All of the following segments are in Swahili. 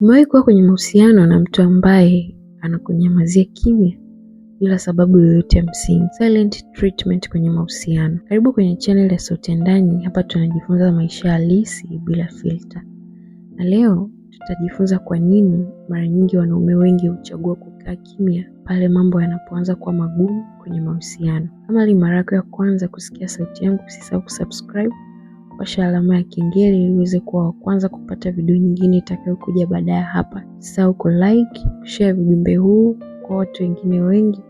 Umewahi kuwa kwenye mahusiano na mtu ambaye anakunyamazia kimya bila sababu yoyote ya msingi? Silent treatment kwenye mahusiano. Karibu kwenye channel ya Sauti ya Ndani. Hapa tunajifunza maisha halisi bila filter. Na leo tutajifunza kwa nini mara nyingi wanaume wengi huchagua kukaa kimya pale mambo yanapoanza kuwa magumu kwenye mahusiano. Kama ni mara yako ya kwanza kusikia sauti yangu, usisahau kusubscribe, washa alama ya kengele ili uweze kuwa wa kwanza kupata video nyingine itakayokuja baadaye hapa. Usisahau ku-like, share ujumbe huu kwa watu wengine wengi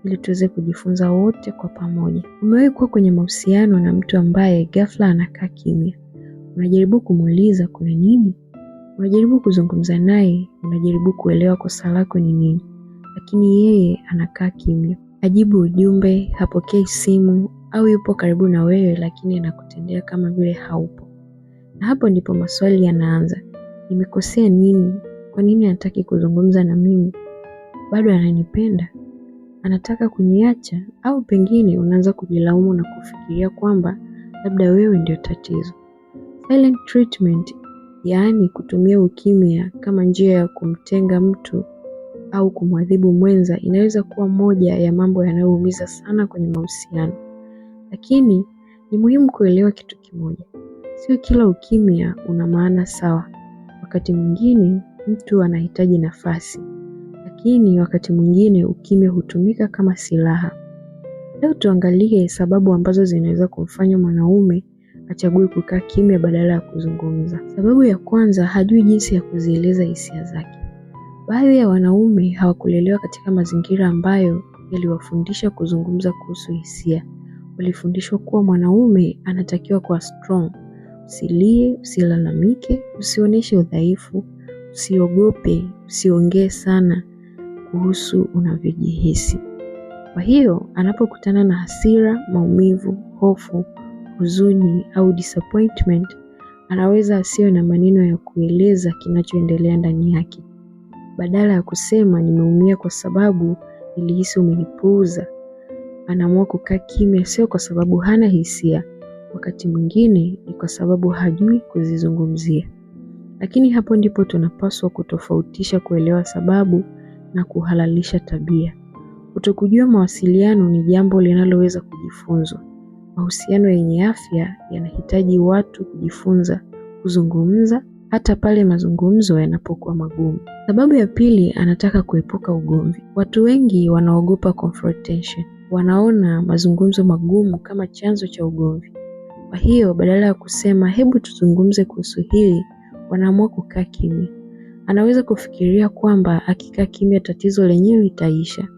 ili tuweze kujifunza wote kwa pamoja. Umewahi kuwa kwenye mahusiano na mtu ambaye ghafla anakaa kimya? Unajaribu kumuuliza kuna nini? Unajaribu kuzungumza naye, unajaribu kuelewa kosa lako ni nini, lakini yeye anakaa kimya. Hajibu ujumbe, hapokei simu, au yupo karibu na wewe lakini anakutendea kama vile haupo. Na hapo ndipo maswali yanaanza. Nimekosea nini? Kwa nini hataki kuzungumza na mimi? Bado ananipenda? Anataka kuniacha? Au pengine unaanza kujilaumu na kufikiria kwamba labda wewe ndio tatizo. Silent treatment, yaani kutumia ukimya kama njia ya kumtenga mtu au kumwadhibu mwenza, inaweza kuwa moja ya mambo yanayoumiza sana kwenye mahusiano. Lakini ni muhimu kuelewa kitu kimoja. Sio kila ukimya una maana sawa. Wakati mwingine mtu anahitaji nafasi, lakini wakati mwingine ukimya hutumika kama silaha. Leo tuangalie sababu ambazo zinaweza kumfanya mwanaume achague kukaa kimya badala ya kuzungumza. Sababu ya kwanza, hajui jinsi ya kuzieleza hisia zake. Baadhi ya wanaume hawakulelewa katika mazingira ambayo yaliwafundisha kuzungumza kuhusu hisia. Walifundishwa kuwa mwanaume anatakiwa kuwa strong. Usilie, usilalamike, usionyeshe udhaifu, usiogope, usiongee sana kuhusu unavyojihisi. Kwa hiyo, anapokutana na hasira, maumivu, hofu, huzuni au disappointment, anaweza asiwe na maneno ya kueleza kinachoendelea ndani yake. Badala ya kusema nimeumia kwa sababu nilihisi umenipuuza, anaamua kukaa kimya, sio kwa sababu hana hisia. Wakati mwingine ni kwa sababu hajui kuzizungumzia. Lakini hapo ndipo tunapaswa kutofautisha kuelewa sababu na kuhalalisha tabia. Kutokujua mawasiliano ni jambo linaloweza kujifunzwa. Mahusiano yenye afya yanahitaji watu kujifunza kuzungumza hata pale mazungumzo yanapokuwa magumu. Sababu ya pili, anataka kuepuka ugomvi. Watu wengi wanaogopa confrontation. Wanaona mazungumzo magumu kama chanzo cha ugomvi. Kwa hiyo badala ya kusema hebu tuzungumze kuhusu hili, wanaamua kukaa kimya. Anaweza kufikiria kwamba akikaa kimya tatizo lenyewe litaisha,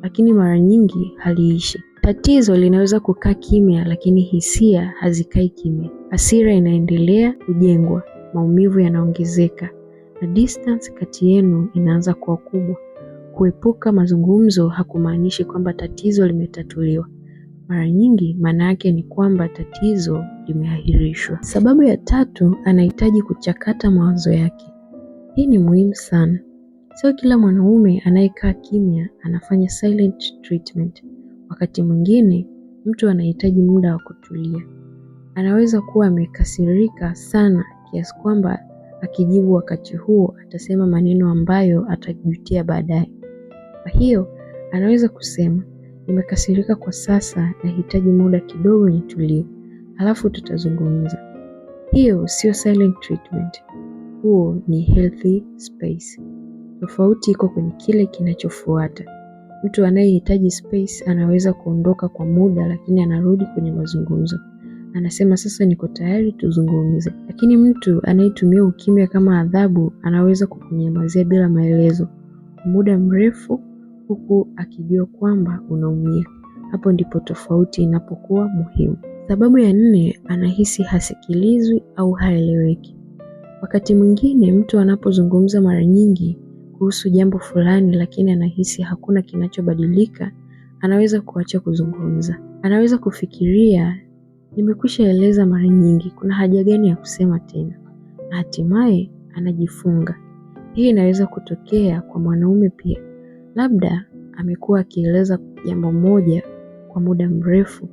lakini mara nyingi haliishi. Tatizo linaweza kukaa kimya lakini hisia hazikai kimya. Hasira inaendelea kujengwa, maumivu yanaongezeka na distance kati yenu inaanza kuwa kubwa. Kuepuka mazungumzo hakumaanishi kwamba tatizo limetatuliwa. Mara nyingi maana yake ni kwamba tatizo limeahirishwa. Sababu ya tatu, anahitaji kuchakata mawazo yake. Hii ni muhimu sana. Sio kila mwanaume anayekaa kimya anafanya silent treatment. Wakati mwingine mtu anahitaji muda wa kutulia. Anaweza kuwa amekasirika sana kiasi kwamba akijibu wakati huo atasema maneno ambayo atajutia baadaye. Kwa hiyo anaweza kusema nimekasirika kwa sasa, nahitaji muda kidogo nitulie, halafu tutazungumza. Hiyo sio silent treatment. Huo ni healthy space. Tofauti iko kwenye kile kinachofuata. Mtu anayehitaji space anaweza kuondoka kwa muda lakini anarudi kwenye mazungumzo. Anasema sasa niko tayari tuzungumze. Lakini mtu anayetumia ukimya kama adhabu anaweza kukunyamazia bila maelezo kwa muda mrefu huku akijua kwamba unaumia. Hapo ndipo tofauti inapokuwa muhimu. Sababu ya nne, anahisi hasikilizwi au haeleweki. Wakati mwingine mtu anapozungumza mara nyingi kuhusu jambo fulani lakini anahisi hakuna kinachobadilika, anaweza kuacha kuzungumza. Anaweza kufikiria nimekwisha eleza mara nyingi, kuna haja gani ya kusema tena? Na hatimaye anajifunga. Hii inaweza kutokea kwa mwanaume pia. Labda amekuwa akieleza jambo moja kwa muda mrefu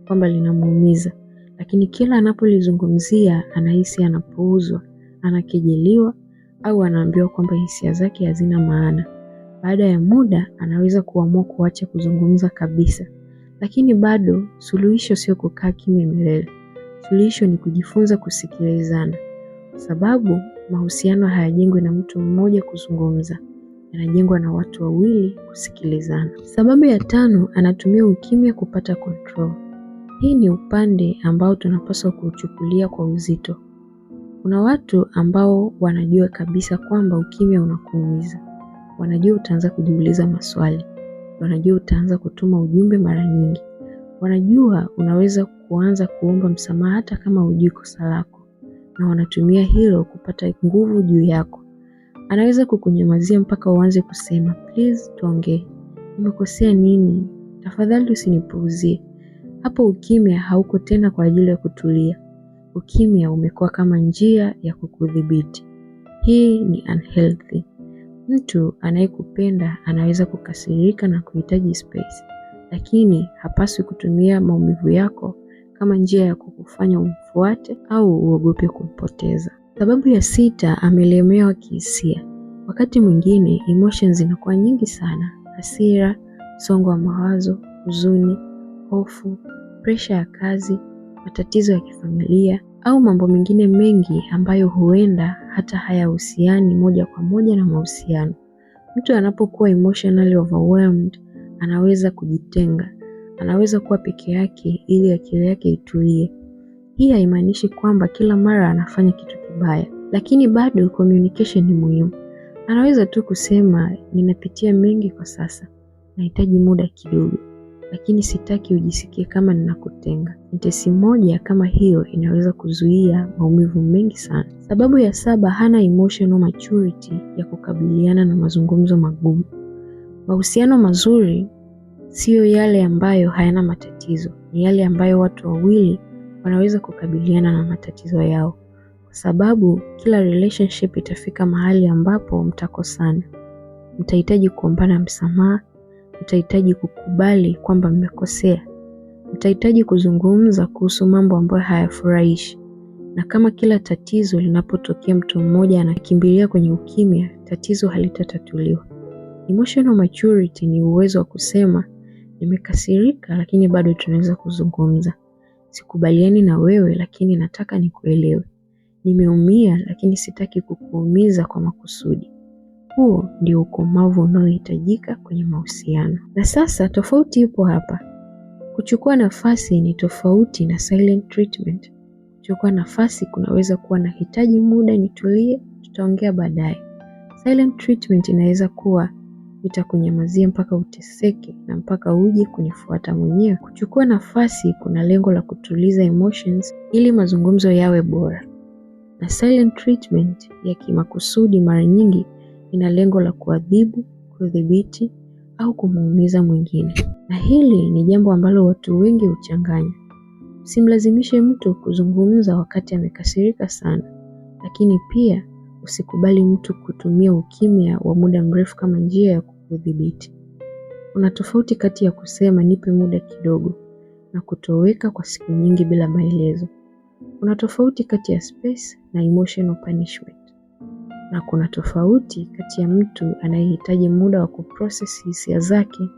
kwamba linamuumiza, lakini kila anapolizungumzia anahisi anapuuzwa, anakejeliwa au anaambiwa kwamba hisia zake hazina maana. Baada ya muda anaweza kuamua kuacha kuzungumza kabisa. Lakini bado suluhisho sio kukaa kimya milele. Suluhisho ni kujifunza kusikilizana. Kwa sababu mahusiano hayajengwi na mtu mmoja kuzungumza, yanajengwa na watu wawili kusikilizana. Sababu ya 5, anatumia ukimya kupata control. Hii ni upande ambao tunapaswa kuuchukulia kwa uzito. Kuna watu ambao wanajua kabisa kwamba ukimya unakuumiza. Wanajua utaanza kujiuliza maswali. Wanajua utaanza kutuma ujumbe mara nyingi. Wanajua unaweza kuanza kuomba msamaha hata kama hujui kosa lako. Na wanatumia hilo kupata nguvu juu yako. Anaweza kukunyamazia mpaka uanze kusema, please tuongee. Nimekosea nini? Tafadhali usinipuuzie. Hapo ukimya hauko tena kwa ajili ya kutulia. Ukimya umekuwa kama njia ya kukudhibiti. Hii ni unhealthy. Mtu anayekupenda anaweza kukasirika na kuhitaji space, lakini hapaswi kutumia maumivu yako kama njia ya kukufanya umfuate au uogope kumpoteza. Sababu ya 6, amelemewa kihisia. Wakati mwingine emotions zinakuwa nyingi sana: hasira, msongo wa mawazo, huzuni, hofu, presha ya kazi, matatizo ya kifamilia au mambo mengine mengi ambayo huenda hata hayahusiani moja kwa moja na mahusiano. Mtu anapokuwa emotionally overwhelmed anaweza kujitenga, anaweza kuwa peke yake ili akili yake itulie. Hii haimaanishi kwamba kila mara anafanya kitu kibaya, lakini bado communication ni muhimu. Anaweza tu kusema, ninapitia mengi kwa sasa, nahitaji muda kidogo, lakini sitaki ujisikie kama ninakutenga. Sentensi moja kama hiyo inaweza kuzuia maumivu mengi sana. Sababu ya 7, hana emotional maturity ya kukabiliana na mazungumzo magumu. Mahusiano mazuri sio yale ambayo hayana matatizo, ni yale ambayo watu wawili wanaweza kukabiliana na matatizo yao. Kwa sababu kila relationship itafika mahali ambapo mtakosana. Mtahitaji kuombana msamaha, mtahitaji kukubali kwamba mmekosea. Mtahitaji kuzungumza kuhusu mambo ambayo hayafurahishi. Na kama kila tatizo linapotokea mtu mmoja anakimbilia kwenye ukimya, tatizo halitatatuliwa. Emotional maturity ni uwezo wa kusema, nimekasirika lakini bado tunaweza kuzungumza. Sikubaliani na wewe lakini nataka nikuelewe. Nimeumia lakini sitaki kukuumiza kwa makusudi. Huo ndio ukomavu unaohitajika kwenye mahusiano. Na sasa tofauti ipo hapa. Kuchukua nafasi ni tofauti na silent treatment. Kuchukua nafasi kunaweza kuwa nahitaji muda nitulie, tutaongea baadaye. Silent treatment inaweza kuwa nitakunyamazia mpaka uteseke na mpaka uje kunifuata mwenyewe. Kuchukua nafasi kuna lengo la kutuliza emotions ili mazungumzo yawe bora. Na silent treatment ya kimakusudi mara nyingi ina lengo la kuadhibu, kudhibiti au kumuumiza mwingine. Na hili ni jambo ambalo watu wengi huchanganya. Usimlazimishe mtu kuzungumza wakati amekasirika sana, lakini pia usikubali mtu kutumia ukimya wa muda mrefu kama njia ya kukudhibiti. Kuna tofauti kati ya kusema nipe muda kidogo na kutoweka kwa siku nyingi bila maelezo. Kuna tofauti kati ya space na emotional punishment. Na kuna tofauti kati ya mtu anayehitaji muda wa kuprocess hisia zake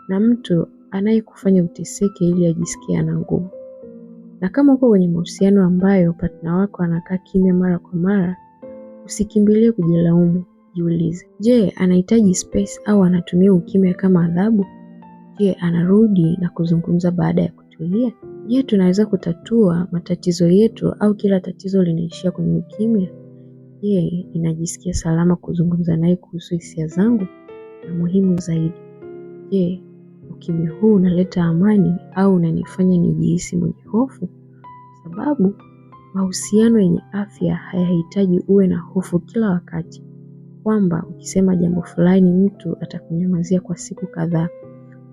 na mtu anayekufanya uteseke ili ajisikie ana nguvu. Na kama uko kwenye mahusiano ambayo partner wako anakaa kimya mara kwa mara, usikimbilie kujilaumu, jiulize. Je, anahitaji space au anatumia ukimya kama adhabu? Je, anarudi na kuzungumza baada ya kutulia? Je, tunaweza kutatua matatizo yetu au kila tatizo linaishia kwenye ukimya? Je, ninajisikia salama kuzungumza naye kuhusu hisia zangu? Na muhimu zaidi, je, ukimya huu unaleta amani au unanifanya nijihisi mwenye hofu? Kwa sababu mahusiano yenye afya hayahitaji uwe na hofu kila wakati, kwamba ukisema jambo fulani mtu atakunyamazia kwa siku kadhaa.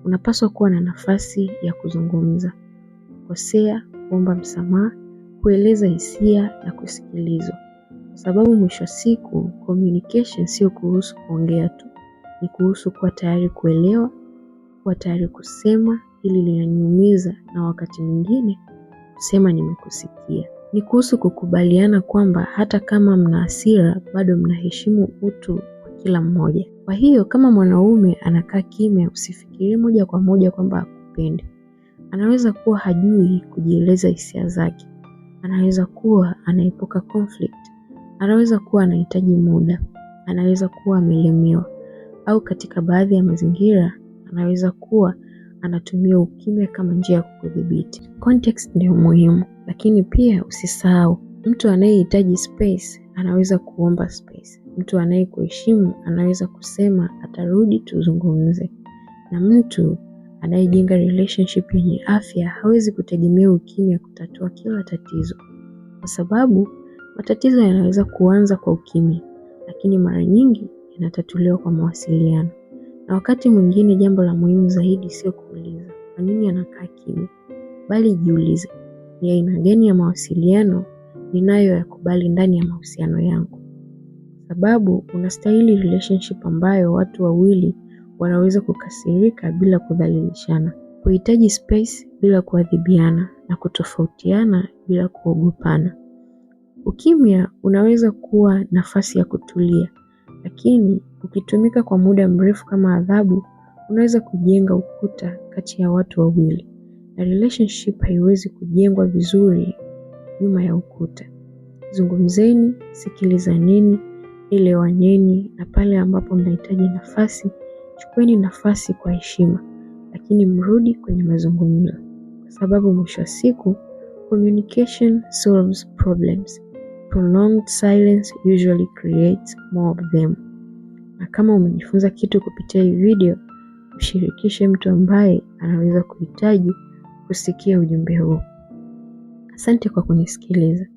Unapaswa kuwa na nafasi ya kuzungumza, kukosea, kuomba msamaha, kueleza hisia na kusikilizwa. Kwa sababu mwisho wa siku communication sio kuhusu kuongea tu, ni kuhusu kuwa tayari kuelewa, kuwa tayari kusema hili linaniumiza, na wakati mwingine kusema nimekusikia. Ni kuhusu kukubaliana kwamba hata kama mna hasira bado mnaheshimu utu wa kila mmoja. Kwa hiyo kama mwanaume anakaa kimya, usifikirie moja kwa moja kwamba hakupendi. Anaweza kuwa hajui kujieleza hisia zake. Anaweza kuwa anaepuka conflict. Anaweza kuwa anahitaji muda. Anaweza kuwa amelemewa. Au katika baadhi ya mazingira, anaweza kuwa anatumia ukimya kama njia ya kukudhibiti. Context ndio muhimu, lakini pia usisahau, mtu anayehitaji space anaweza kuomba space. Mtu anayekuheshimu anaweza kusema atarudi tuzungumze. Na mtu anayejenga relationship yenye afya hawezi kutegemea ukimya kutatua kila tatizo. Kwa sababu matatizo yanaweza kuanza kwa ukimya, lakini mara nyingi yanatatuliwa kwa mawasiliano. Na wakati mwingine jambo la muhimu zaidi sio kuuliza kwa nini anakaa kimya, bali jiulize ni aina gani ya mawasiliano ninayoyakubali ndani ya mahusiano yangu. Sababu unastahili relationship ambayo watu wawili wanaweza kukasirika bila kudhalilishana, kuhitaji space bila kuadhibiana, na kutofautiana bila kuogopana. Ukimya unaweza kuwa nafasi ya kutulia, lakini ukitumika kwa muda mrefu kama adhabu, unaweza kujenga ukuta kati ya watu wawili. Na relationship haiwezi kujengwa vizuri nyuma ya ukuta. Zungumzeni, sikilizaneni, elewaneni, na pale ambapo mnahitaji nafasi, chukueni nafasi kwa heshima, lakini mrudi kwenye mazungumzo. Kwa sababu mwisho wa siku, communication solves problems. Prolonged silence usually creates more of them. Na kama umejifunza kitu kupitia hii video, mshirikishe mtu ambaye anaweza kuhitaji kusikia ujumbe huu. Asante kwa kunisikiliza.